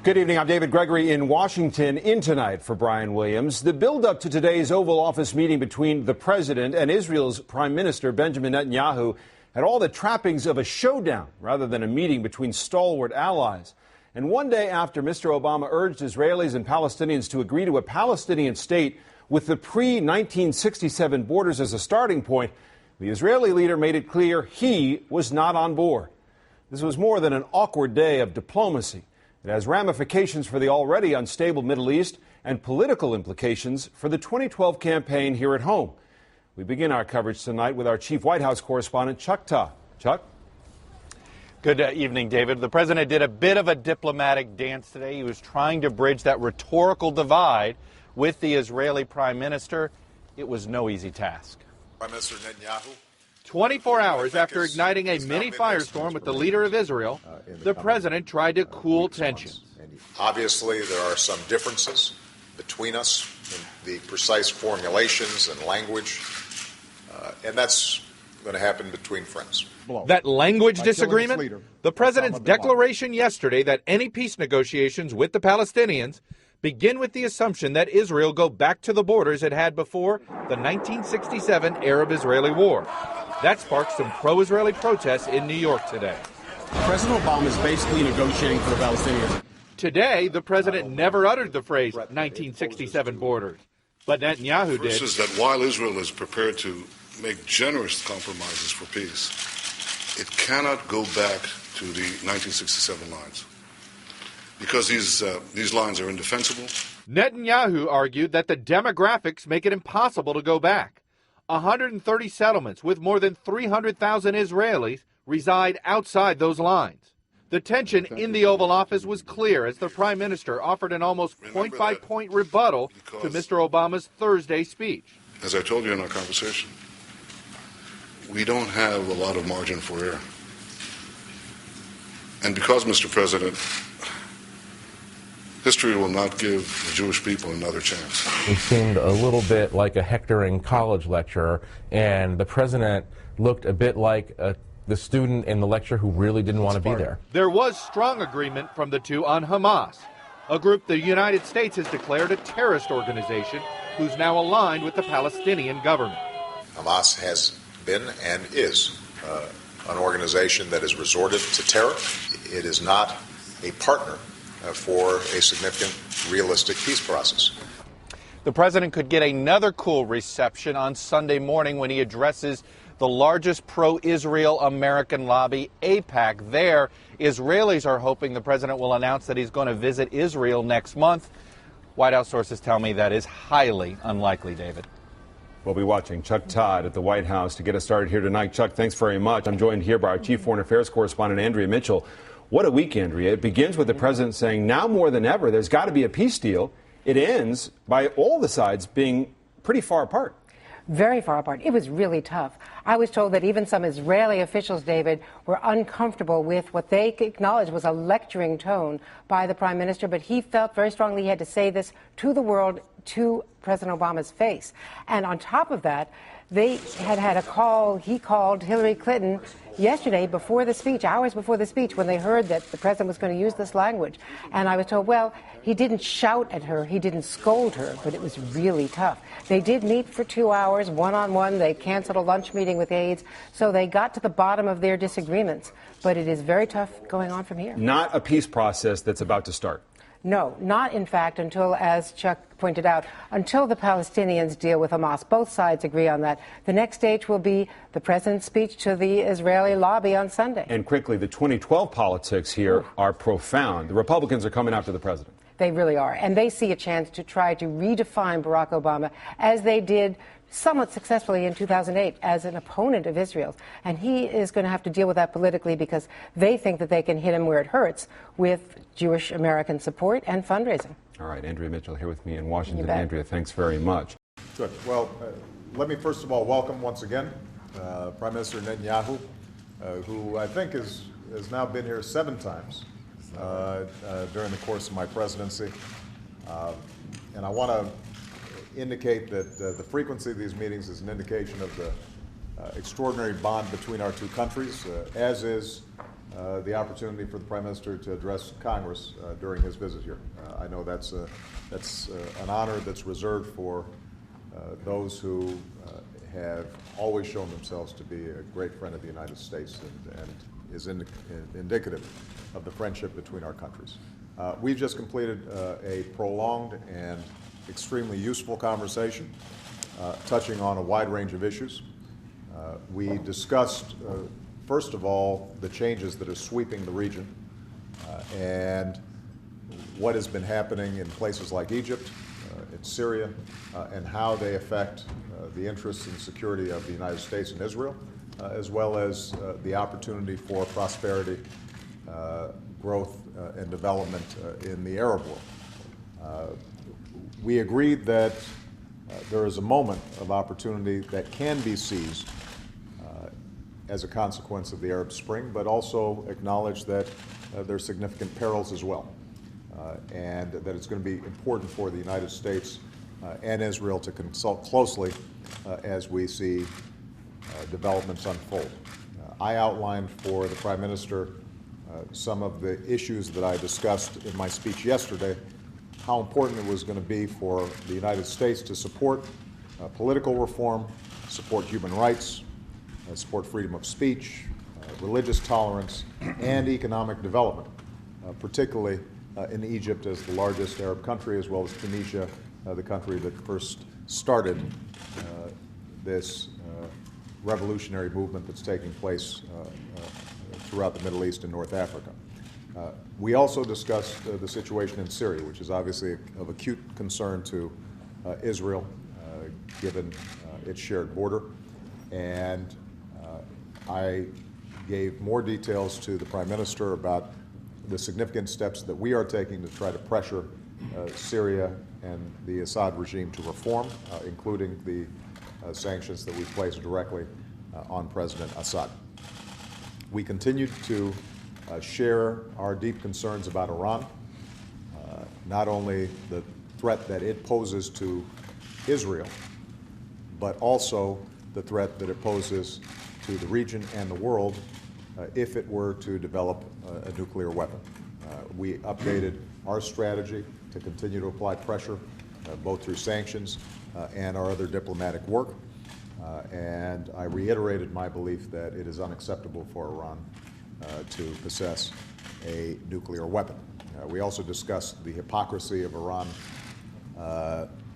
Good evening. I'm David Gregory in Washington. In tonight for Brian Williams. The build-up to today's Oval Office meeting between the president and Israel's Prime Minister Benjamin Netanyahu had all the trappings of a showdown rather than a meeting between stalwart allies. And one day after Mr. Obama urged Israelis and Palestinians to agree to a Palestinian state with the pre-1967 borders as a starting point, the Israeli leader made it clear he was not on board. This was more than an awkward day of diplomacy. It has ramifications for the already unstable Middle East and political implications for the 2012 campaign here at home. We begin our coverage tonight with our chief White House correspondent, Chuck Todd. Chuck? Good evening, David. The president did a bit of a diplomatic dance today. He was trying to bridge that rhetorical divide with the Israeli prime minister. It was no easy task. Prime Minister Netanyahu. 24 hours after igniting a mini firestorm with the leader of Israel, the president tried to cool tensions. Obviously, there are some differences between us in the precise formulations and language, and that's going to happen between friends. That language disagreement? The president's declaration yesterday that any peace negotiations with the Palestinians begin with the assumption that Israel go back to the borders it had before the 1967 Arab-Israeli War. That sparked some pro-Israeli protests in New York today. President Obama is basically negotiating for the Palestinians. Today, the president never uttered the phrase 1967 borders, but Netanyahu did. First is that while Israel is prepared to make generous compromises for peace, it cannot go back to the 1967 lines because these lines are indefensible. Netanyahu argued that the demographics make it impossible to go back. 130 settlements with more than 300,000 Israelis reside outside those lines. The tension in the Oval Office was clear as the prime minister offered an almost point-by-point rebuttal to Mr. Obama's Thursday speech. As I told you in our conversation, we don't have a lot of margin for error. And because, Mr. President, history will not give the Jewish people another chance. It seemed a little bit like a hectoring college lecturer, and the president looked a bit like the student in the lecture who really didn't want to be there. There was strong agreement from the two on Hamas, a group the United States has declared a terrorist organization who's now aligned with the Palestinian government. Hamas has been and is an organization that has resorted to terror. It is not a partner for a significant, realistic peace process. The president could get another cool reception on Sunday morning when he addresses the largest pro-Israel American lobby, AIPAC. There, Israelis are hoping the president will announce that he's going to visit Israel next month. White House sources tell me that is highly unlikely, David. We'll be watching Chuck Todd at the White House to get us started here tonight. Chuck, thanks very much. I'm joined here by our chief foreign affairs correspondent, Andrea Mitchell. What a week, Andrea. It begins with the president saying now more than ever there's got to be a peace deal. It ends by all the sides being pretty far apart. Very far apart. It was really tough. I was told that even some Israeli officials, David, were uncomfortable with what they acknowledged was a lecturing tone by the prime minister, but he felt very strongly he had to say this to the world, to President Obama's face. And on top of that, they had a call. He called Hillary Clinton yesterday before the speech, hours before the speech, when they heard that the president was going to use this language. And I was told, well, he didn't shout at her, he didn't scold her, but it was really tough. They did meet for 2 hours, one-on-one. They canceled a lunch meeting with aides, so they got to the bottom of their disagreements. But it is very tough going on from here. Not a peace process that's about to start. No, not in fact until, as Chuck pointed out, until the Palestinians deal with Hamas. Both sides agree on that. The next stage will be the president's speech to the Israeli lobby on Sunday. And quickly, the 2012 politics here are profound. The Republicans are coming after the president. They really are. And they see a chance to try to redefine Barack Obama, as they did somewhat successfully in 2008 as an opponent of Israel. And he is going to have to deal with that politically because they think that they can hit him where it hurts with Jewish American support and fundraising. All right, Andrea Mitchell here with me in Washington. Andrea, thanks very much. Good. Well, let me first of all welcome once again Prime Minister Netanyahu, who I think has now been here 7 times during the course of my presidency. And I want to indicate that the frequency of these meetings is an indication of the extraordinary bond between our two countries, as is the opportunity for the Prime Minister to address Congress during his visit here. I know that's an honor that's reserved for those who have always shown themselves to be a great friend of the United States and is indicative of the friendship between our countries. We've just completed a prolonged and extremely useful conversation touching on a wide range of issues. We discussed, first of all, the changes that are sweeping the region and what has been happening in places like Egypt, in Syria, and how they affect the interests and security of the United States and Israel, as well as the opportunity for prosperity, growth, and development in the Arab world. We agreed that there is a moment of opportunity that can be seized as a consequence of the Arab Spring, but also acknowledge that there are significant perils as well, and that it's going to be important for the United States and Israel to consult closely as we see developments unfold. I outlined for the Prime Minister some of the issues that I discussed in my speech yesterday, how important it was going to be for the United States to support political reform, support human rights, support freedom of speech, religious tolerance, and economic development, particularly in Egypt as the largest Arab country, as well as Tunisia, the country that first started this revolutionary movement that's taking place throughout the Middle East and North Africa. We also discussed the situation in Syria, which is obviously of acute concern to Israel, given its shared border. And I gave more details to the Prime Minister about the significant steps that we are taking to try to pressure Syria and the Assad regime to reform, including the sanctions that we placed directly on President Assad. We continued to share our deep concerns about Iran, not only the threat that it poses to Israel, but also the threat that it poses to the region and the world if it were to develop a nuclear weapon. We updated our strategy to continue to apply pressure, both through sanctions and our other diplomatic work. And I reiterated my belief that it is unacceptable for Iran to possess a nuclear weapon. We also discussed the hypocrisy of Iran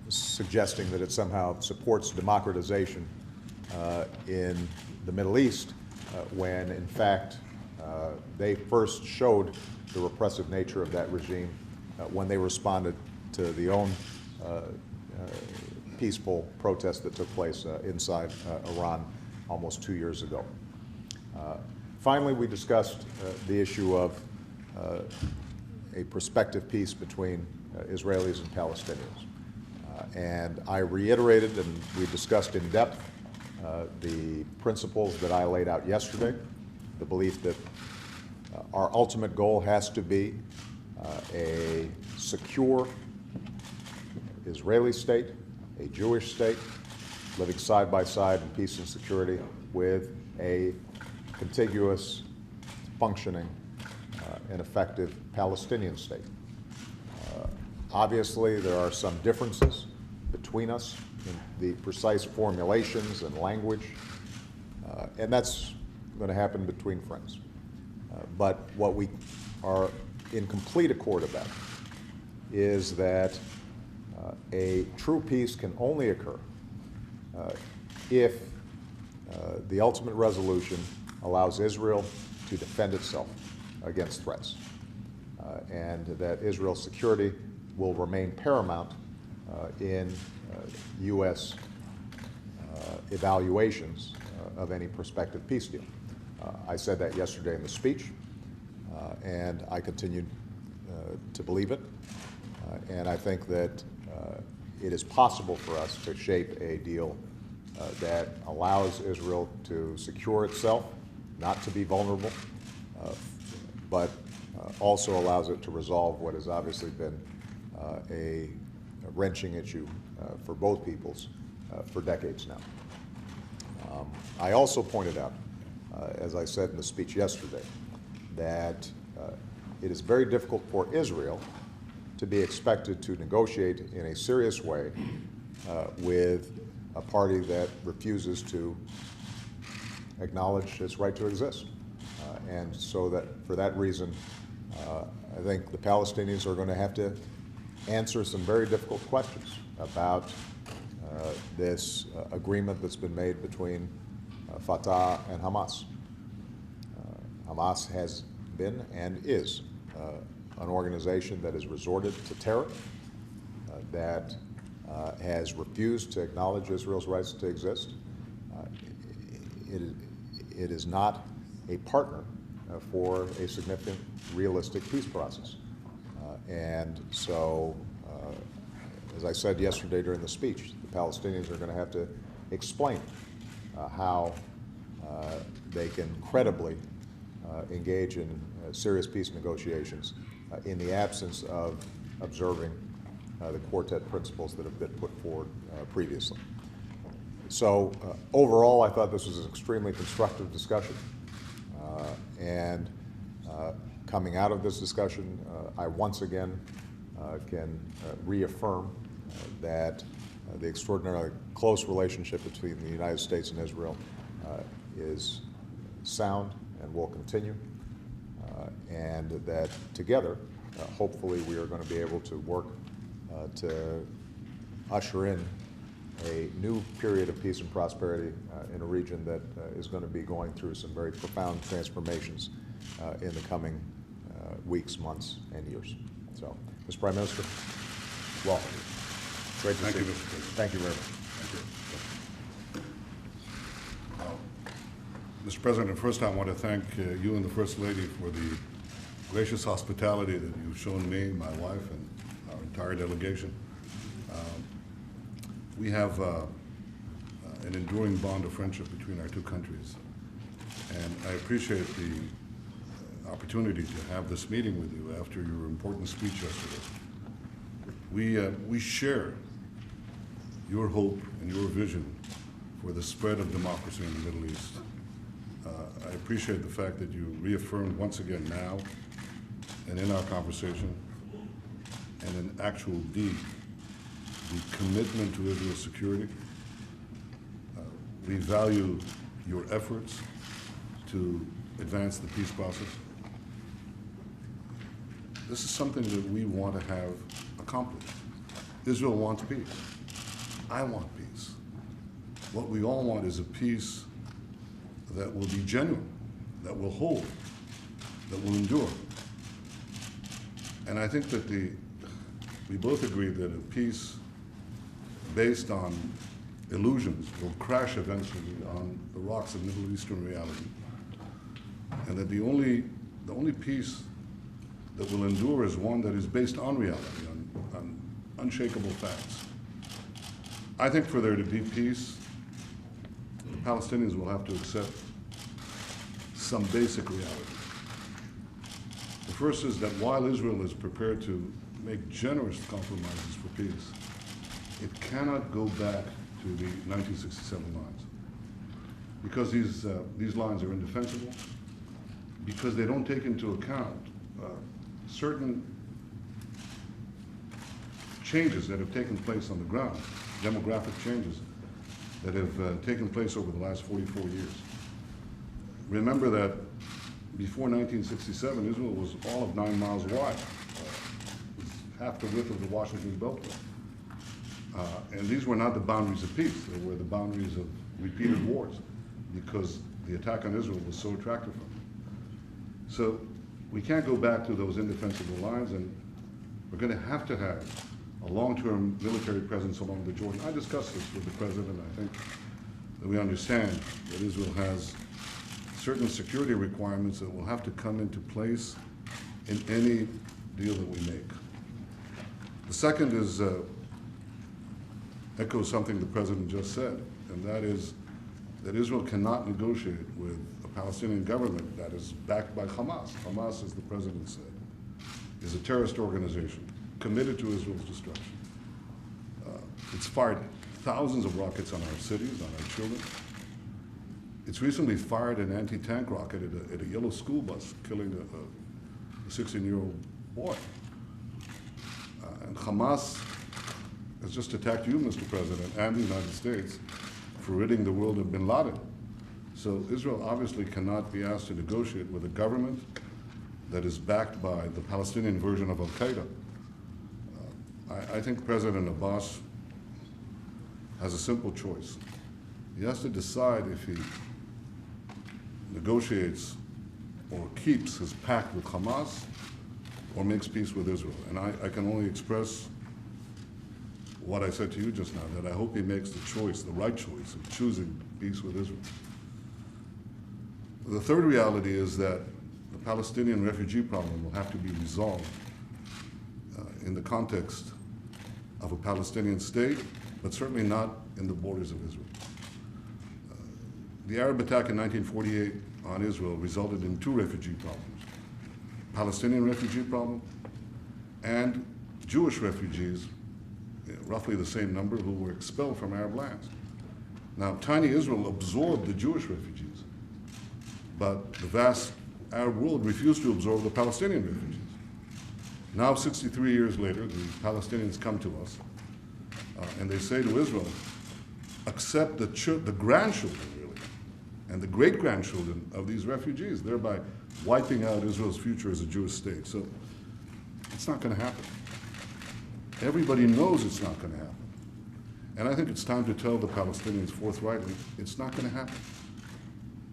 suggesting that it somehow supports democratization in the Middle East when, in fact, they first showed the repressive nature of that regime when they responded to the own peaceful protest that took place inside Iran almost 2 years ago. Finally, we discussed the issue of a prospective peace between Israelis and Palestinians. And I reiterated and we discussed in depth the principles that I laid out yesterday, the belief that our ultimate goal has to be a secure Israeli state, a Jewish state, living side by side in peace and security with a contiguous, functioning, and effective Palestinian state. Obviously, there are some differences between us in the precise formulations and language, and that's going to happen between friends. But what we are in complete accord about is that a true peace can only occur if the ultimate resolution allows Israel to defend itself against threats, and that Israel's security will remain paramount in U.S. Evaluations of any prospective peace deal. I said that yesterday in the speech, and I continue to believe it. And I think that it is possible for us to shape a deal that allows Israel to secure itself, not to be vulnerable, but also allows it to resolve what has obviously been a wrenching issue for both peoples for decades now. I also pointed out, as I said in the speech yesterday, that it is very difficult for Israel to be expected to negotiate in a serious way with a party that refuses to acknowledge its right to exist. And so that for that reason, I think the Palestinians are going to have to answer some very difficult questions about this agreement that's been made between Fatah and Hamas. Hamas has been and is an organization that has resorted to terror, that has refused to acknowledge Israel's rights to exist. It is not a partner for a significant, realistic peace process. And so, as I said yesterday during the speech, the Palestinians are going to have to explain how they can credibly engage in serious peace negotiations in the absence of observing the quartet principles that have been put forward previously. So overall, I thought this was an extremely constructive discussion. And coming out of this discussion, I once again can reaffirm that the extraordinarily close relationship between the United States and Israel is sound and will continue, and that together, hopefully, we are going to be able to work to usher in a new period of peace and prosperity in a region that is going to be going through some very profound transformations in the coming weeks, months, and years. So, Mr. Prime Minister, welcome. Great to see you. Thank you very much. Mr. President, first I want to thank you and the First Lady for the gracious hospitality that you've shown me, my wife, and our entire delegation. We have an enduring bond of friendship between our two countries, and I appreciate the opportunity to have this meeting with you after your important speech yesterday. We share your hope and your vision for the spread of democracy in the Middle East. I appreciate the fact that you reaffirmed once again now and in our conversation and in actual deed the commitment to Israel's security. We value your efforts to advance the peace process. This is something that we want to have accomplished. Israel wants peace. I want peace. What we all want is a peace that will be genuine, that will hold, that will endure. And I think that we both agree that a peace based on illusions will crash eventually on the rocks of Middle Eastern reality. And that the only peace that will endure is one that is based on reality, on unshakable facts. I think for there to be peace, the Palestinians will have to accept some basic reality. The first is that while Israel is prepared to make generous compromises for peace, it cannot go back to the 1967 lines, because these lines are indefensible, because they don't take into account certain changes that have taken place on the ground, demographic changes that have taken place over the last 44 years. Remember that before 1967, Israel was all of 9 miles wide, half the width of the Washington Beltway. And these were not the boundaries of peace. They were the boundaries of repeated wars, because the attack on Israel was so attractive for them. So we can't go back to those indefensible lines, and we're going to have a long-term military presence along the Jordan. I discussed this with the President. I think that we understand that Israel has certain security requirements that will have to come into place in any deal that we make. The second is echo something the President just said, and that is that Israel cannot negotiate with a Palestinian government that is backed by Hamas. Hamas, as the President said, is a terrorist organization committed to Israel's destruction. It's fired thousands of rockets on our cities, on our children. It's recently fired an anti-tank rocket at a yellow school bus, killing a 16-year-old boy. And Hamas has just attacked you, Mr. President, and the United States for ridding the world of bin Laden. So Israel obviously cannot be asked to negotiate with a government that is backed by the Palestinian version of al-Qaeda. I think President Abbas has a simple choice. He has to decide if he negotiates or keeps his pact with Hamas or makes peace with Israel. And I can only express what I said to you just now, that I hope he makes the choice, the right choice of choosing peace with Israel. The third reality is that the Palestinian refugee problem will have to be resolved in the context of a Palestinian state, but certainly not in the borders of Israel. The Arab attack in 1948 on Israel resulted in two refugee problems: Palestinian refugee problem and Jewish refugees, roughly the same number, who were expelled from Arab lands. Now, tiny Israel absorbed the Jewish refugees, but the vast Arab world refused to absorb the Palestinian refugees. Now, 63 years later, the Palestinians come to us and they say to Israel, accept the grandchildren, really, and the great-grandchildren of these refugees, thereby wiping out Israel's future as a Jewish state. So it's not going to happen. Everybody knows it's not going to happen. And I think it's time to tell the Palestinians forthrightly, it's not going to happen.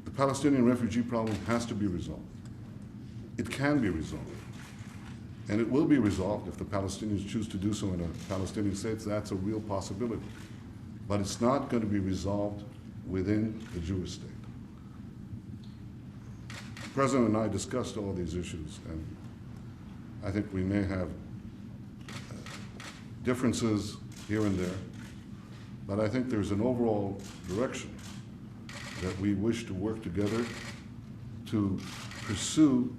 The Palestinian refugee problem has to be resolved. It can be resolved. And it will be resolved if the Palestinians choose to do so in a Palestinian state. That's a real possibility. But it's not going to be resolved within the Jewish state. The President and I discussed all these issues, and I think we may have differences here and there, but I think there's an overall direction that we wish to work together to pursue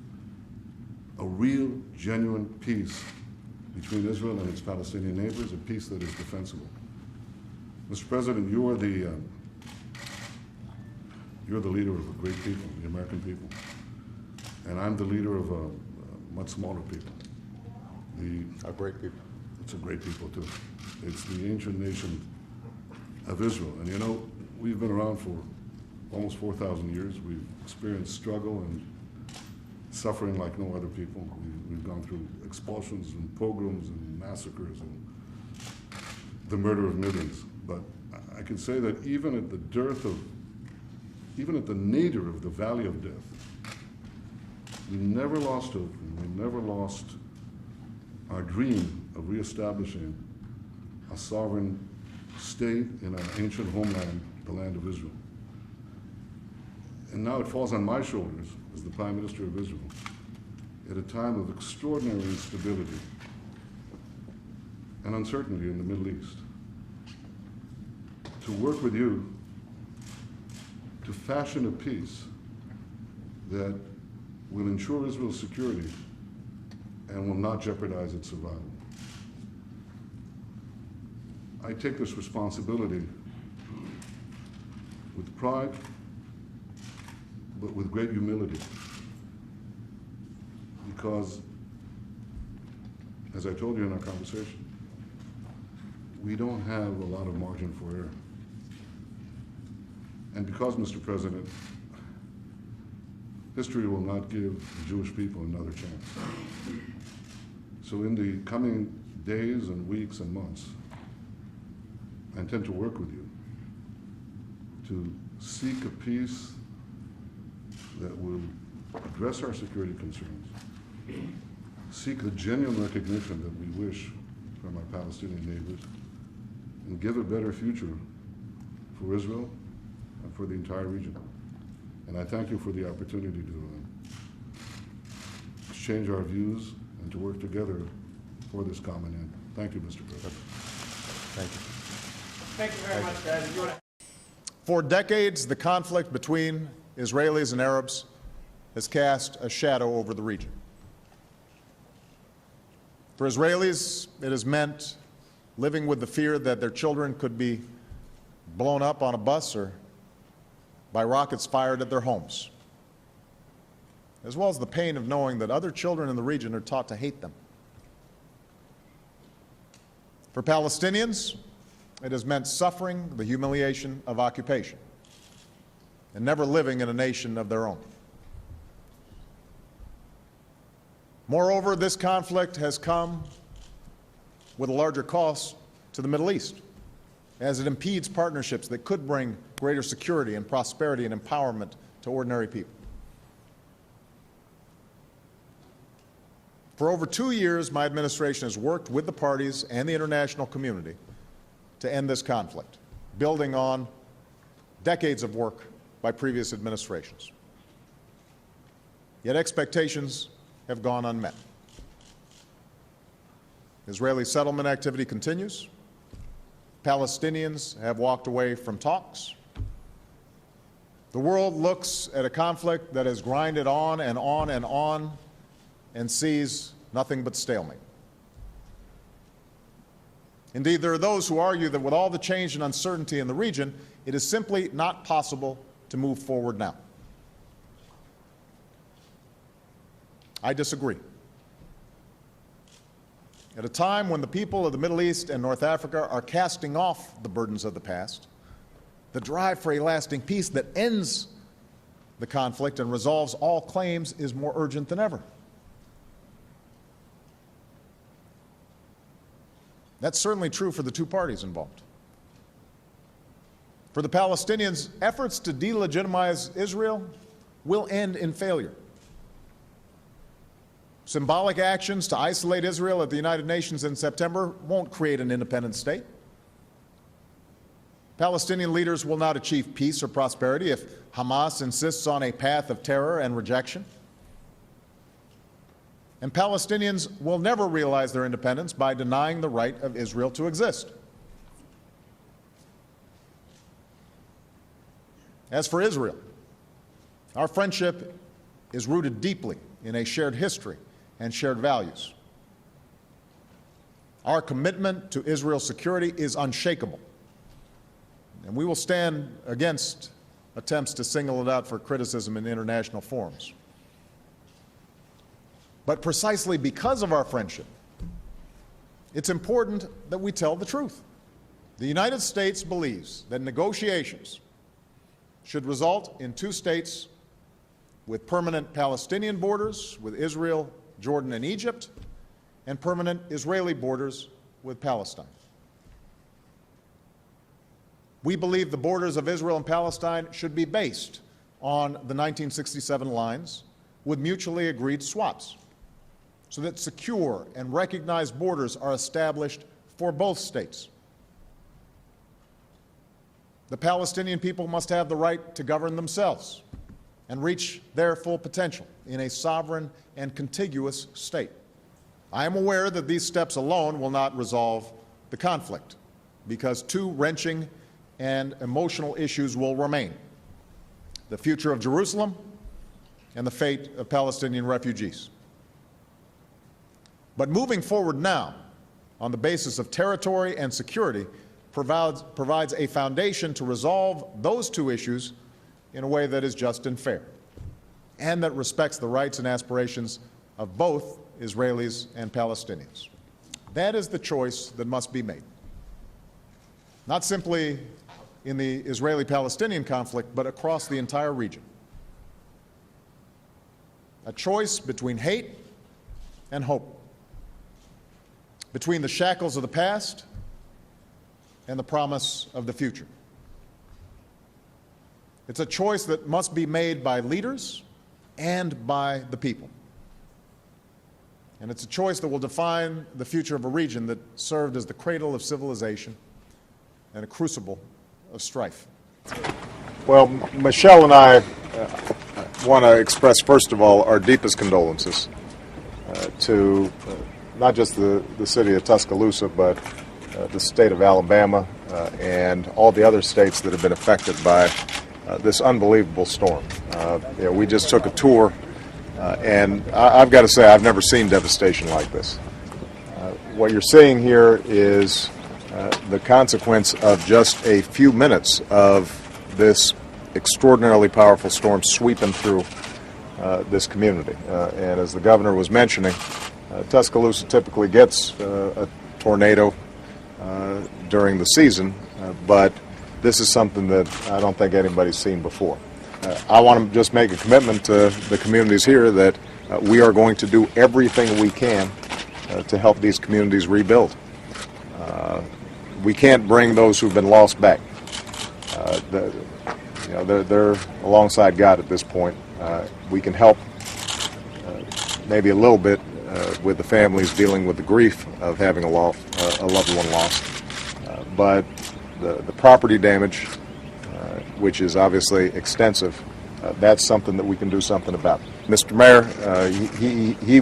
a real, genuine peace between Israel and its Palestinian neighbors, a peace that is defensible. Mr. President, you're the leader of a great people, the American people, and I'm the leader of a much smaller people. A great people. It's a great people, too. It's the ancient nation of Israel. And you know, we've been around for almost 4,000 years. We've experienced struggle and suffering like no other people. We've gone through expulsions and pogroms and massacres and the murder of millions. But I can say that even at the nadir of the valley of death, we never lost hope, and we never lost our dream of reestablishing a sovereign state in our ancient homeland, the land of Israel. And now it falls on my shoulders as the Prime Minister of Israel at a time of extraordinary instability and uncertainty in the Middle East to work with you to fashion a peace that will ensure Israel's security and will not jeopardize its survival. I take this responsibility with pride, but with great humility, because, as I told you in our conversation, we don't have a lot of margin for error. And because, Mr. President, history will not give the Jewish people another chance. So in the coming days and weeks and months, I intend to work with you to seek a peace that will address our security concerns, seek the genuine recognition that we wish from our Palestinian neighbors, and give a better future for Israel and for the entire region. And I thank you for the opportunity to exchange our views and to work together for this common end. Thank you, Mr. President. Thank you. Thank you very much, guys. For decades, the conflict between Israelis and Arabs has cast a shadow over the region. For Israelis, it has meant living with the fear that their children could be blown up on a bus or by rockets fired at their homes, as well as the pain of knowing that other children in the region are taught to hate them. For Palestinians, it has meant suffering the humiliation of occupation and never living in a nation of their own. Moreover, this conflict has come with a larger cost to the Middle East, as it impedes partnerships that could bring greater security and prosperity and empowerment to ordinary people. For over 2 years, my administration has worked with the parties and the international community to end this conflict, building on decades of work by previous administrations. Yet expectations have gone unmet. Israeli settlement activity continues. Palestinians have walked away from talks. The world looks at a conflict that has grinded on and on and on and sees nothing but stalemate. Indeed, there are those who argue that with all the change and uncertainty in the region, it is simply not possible to move forward now. I disagree. At a time when the people of the Middle East and North Africa are casting off the burdens of the past, the drive for a lasting peace that ends the conflict and resolves all claims is more urgent than ever. That's certainly true for the two parties involved. For the Palestinians, efforts to delegitimize Israel will end in failure. Symbolic actions to isolate Israel at the United Nations in September won't create an independent state. Palestinian leaders will not achieve peace or prosperity if Hamas insists on a path of terror and rejection. And Palestinians will never realize their independence by denying the right of Israel to exist. As for Israel, our friendship is rooted deeply in a shared history and shared values. Our commitment to Israel's security is unshakable, and we will stand against attempts to single it out for criticism in international forums. But precisely because of our friendship, it's important that we tell the truth. The United States believes that negotiations should result in two states with permanent Palestinian borders with Israel, Jordan, and Egypt, and permanent Israeli borders with Palestine. We believe the borders of Israel and Palestine should be based on the 1967 lines with mutually agreed swaps, so that secure and recognized borders are established for both states. The Palestinian people must have the right to govern themselves and reach their full potential in a sovereign and contiguous state. I am aware that these steps alone will not resolve the conflict, because two wrenching and emotional issues will remain: the future of Jerusalem and the fate of Palestinian refugees. But moving forward now on the basis of territory and security provides a foundation to resolve those two issues in a way that is just and fair, and that respects the rights and aspirations of both Israelis and Palestinians. That is the choice that must be made, not simply in the Israeli-Palestinian conflict, but across the entire region. A choice between hate and hope, between the shackles of the past and the promise of the future. It's a choice that must be made by leaders and by the people. And it's a choice that will define the future of a region that served as the cradle of civilization and a crucible of strife. Well, Michelle and I want to express, first of all, our deepest condolences to not just the city of Tuscaloosa, but the state of Alabama and all the other states that have been affected by this unbelievable storm. We just took a tour, and I've got to say, I've never seen devastation like this. What you're seeing here is the consequence of just a few minutes of this extraordinarily powerful storm sweeping through this community. And as the governor was mentioning, Tuscaloosa typically gets a tornado during the season, but this is something that I don't think anybody's seen before. I want to just make a commitment to the communities here that we are going to do everything we can to help these communities rebuild. We can't bring those who've been lost back. They're alongside God at this point. We can help maybe a little bit with the families dealing with the grief of having a loved one lost. But the property damage, which is obviously extensive, that's something that we can do something about. Mr. Mayor,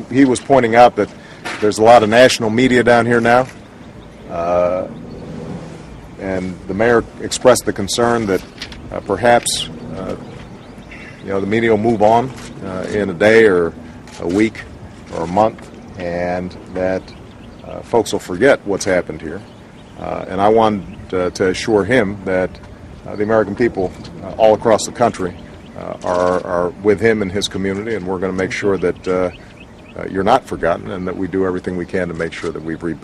he was pointing out that there's a lot of national media down here now, and the mayor expressed the concern that perhaps the media will move on in a day or a week or a month, and that folks will forget what's happened here. And I wanted to assure him that the American people all across the country are with him and his community, and we're going to make sure that you're not forgotten and that we do everything we can to make sure that we've rebuilt.